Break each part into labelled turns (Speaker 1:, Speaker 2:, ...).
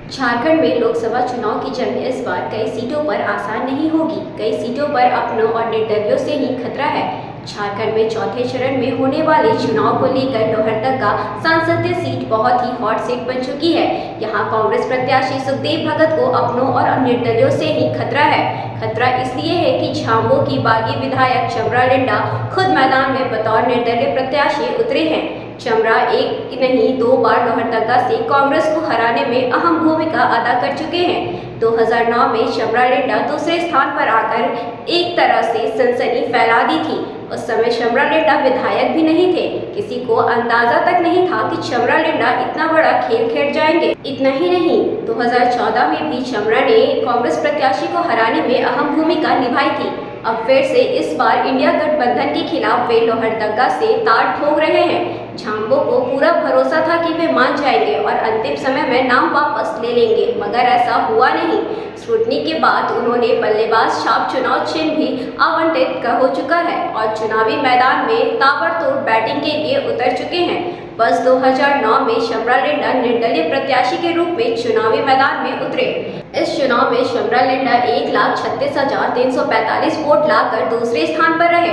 Speaker 1: झारखंड में लोकसभा चुनाव की जंग इस बार कई सीटों पर आसान नहीं होगी। कई सीटों पर अपनों और निर्दलियों से ही खतरा है। झारखंड में चौथे चरण में होने वाले चुनाव को लेकर लोहरदगा संसदीय सीट बहुत ही हॉट सीट बन चुकी है। यहां कांग्रेस प्रत्याशी सुखदेव भगत को अपनों और निर्दलियों से ही खतरा है। खतरा इसलिए है कि झांबो की बागी विधायक चमरा लिंडा खुद मैदान में बतौर निर्दलीय प्रत्याशी उतरे हैं। चमरा एक नहीं दो बार लोहरदगा से कांग्रेस को हराने में अहम भूमिका अदा कर चुके हैं। 2009 में चमरा लिंडा दूसरे स्थान पर आकर एक तरह से सनसनी फैला दी थी। उस समय चमरा लिंडा विधायक भी नहीं थे। किसी को अंदाजा तक नहीं था कि चमरा लिंडा इतना बड़ा खेल खेल जाएंगे। इतना ही नहीं, 2014 में भी चमरा ने कांग्रेस प्रत्याशी को हराने में अहम भूमिका निभाई थी। अब फिर से इस बार इंडिया गठबंधन के खिलाफ वे लोहरदगा से तार ठोक रहे हैं। झांबो को पूरा भरोसा था कि वे मान जाएंगे और अंतिम समय में नाम वापस ले लेंगे, मगर ऐसा हुआ नहीं। स्क्रूटनी के बाद उन्होंने बल्लेबाज छाप चुनाव चिन्ह भी आवंटित हो चुका है और चुनावी मैदान में ताबड़तोड़ बैटिंग के लिए उतर चुके हैं। बस 2009 में चमरा लिंडा निर्दलीय प्रत्याशी के रूप में चुनावी मैदान में उतरे। इस चुनाव में चमरा लिंडा 1,36,345 वोट लाकर दूसरे स्थान पर रहे।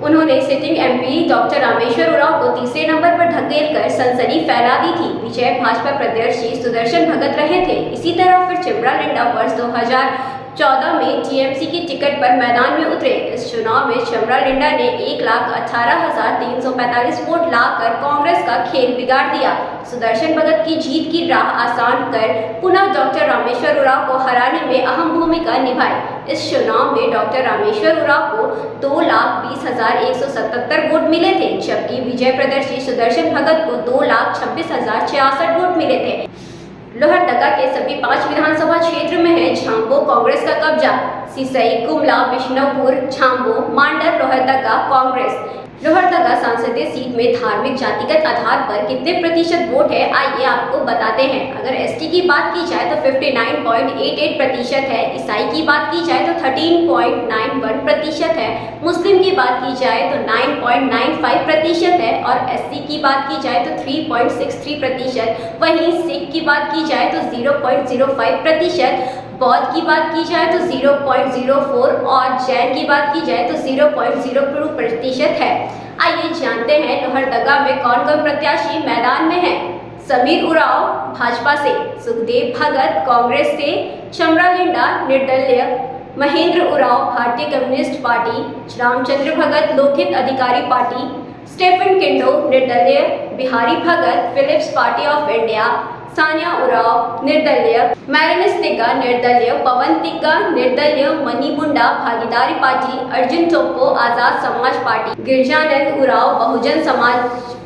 Speaker 1: उन्होंने sitting MP doctor Rameshwar Oraon को तीसरे नंबर पर धकेलकर सनसनी फैला दी थी। विजय भाजपा प्रत्याशी सुदर्शन भगत रहे थे। इसी तरह फिर चमरा लिंडा वर्ष 2014 में टीएमसी की टिकट पर मैदान में उतरे। इस चुनाव में चमरा लिंडा ने 1,18,345 वोट लाकर कांग्रेस का खेल बिगाड़ दिया। सुदर्शन भगत की जीत की राह आसान कर पुनः डॉक्टर रामेश्वर उरांव को हराने में अहम भूमिका निभाई। इस चुनाव में डॉक्टर रामेश्वर उरांव को 2,20,177 वोट मिले थे, जबकि विजय प्रत्याशी सुदर्शन भगत को 2,26,066 वोट मिले थे। लोहरदगा के सभी 5 विधानसभा क्षेत्र में है झांबो कांग्रेस का कब्जा। सिसई, गुमला, बिष्णुपुर, झांबो, मांडर, लोहरदगा कांग्रेस। लोहरदगा संसदीय सीट में धार्मिक जातिगत आधार पर कितने प्रतिशत वोट है, आइए आपको बताते हैं। अगर एसटी की बात की जाए तो 59.88% है। ईसाई की बात की जाए तो 13.91% है। मुस्लिम की बात की जाए तो 9.95% है और एससी की बात की जाए तो 3.63%। वहीं सिख की बात की जाए तो 0.05%, बौद्ध की बात की जाए तो 0.04 और जैन की बात की जाए तो 0.02% है। आइए जानते हैं लोहरदगा में कौन कौन प्रत्याशी मैदान में है। समीर उरांव भाजपा से, सुखदेव भगत कांग्रेस से, चमरा लिंडा निर्दलीय, महेंद्र उरांव भारतीय कम्युनिस्ट पार्टी, रामचंद्र भगत लोकहित अधिकारी पार्टी, स्टेफन किंडो निर्दलीय, Bihari Bhagat Peoples Party of India, Sania Oraon निर्दलीय, मैरिनिस तिग्गा निर्दलीय, पवन तिग्गा निर्दलीय, मनी मुंडा भागीदारी party, Arjun Toppo Azad Samaj party, Girijanand Oraon Bahujan Samaj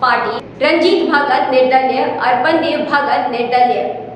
Speaker 1: party, Ranjit भगत निर्दलीय, अर्पण देव भगत निर्दलीय।